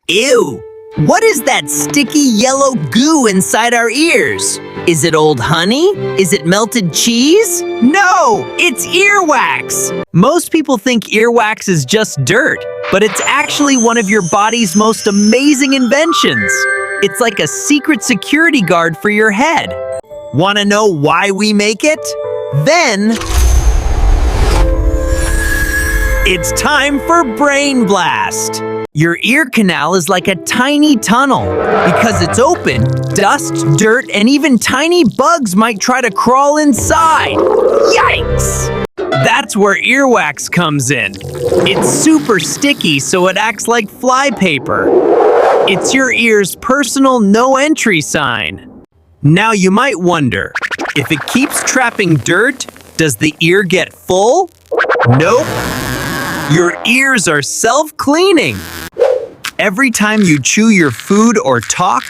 Ew! What is that sticky yellow goo inside our ears? Is it old honey? Is it melted cheese? No! It's earwax! Most people think earwax is just dirt, but it's actually one of your body's most amazing inventions. It's like a secret security guard for your head. Want to know why we make it? Then it's time for Brain Blast! Your ear canal is like a tiny tunnel. Because it's open, dust, dirt, and even tiny bugs might try to crawl inside. Yikes! That's where earwax comes in. It's super sticky, so it acts like flypaper. It's your ear's personal no-entry sign. Now you might wonder, if it keeps trapping dirt, does the ear get full? Nope. Your ears are self-cleaning. Every time you chew your food or talk,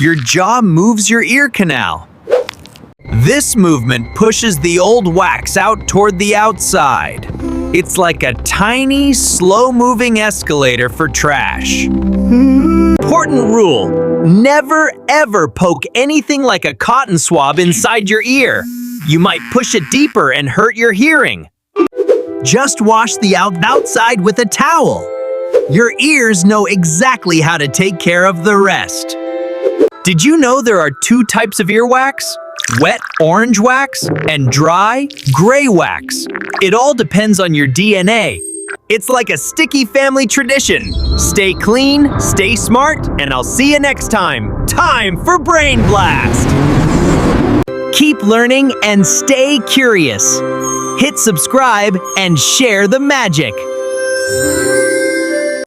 your jaw moves your ear canal. This movement pushes the old wax out toward the outside. It's like a tiny, slow-moving escalator for trash. Important rule: never ever poke anything like a cotton swab inside your ear. You might push it deeper and hurt your hearing. Just wash the outside with a towel. Your ears know exactly how to take care of the rest. Did you know there are 2 types of earwax? Wet orange wax and dry gray wax. It all depends on your DNA. It's like a sticky family tradition. Stay clean, stay smart, and I'll see you next time. Time for Brain Blast! Keep learning and stay curious. Hit subscribe and share the magic.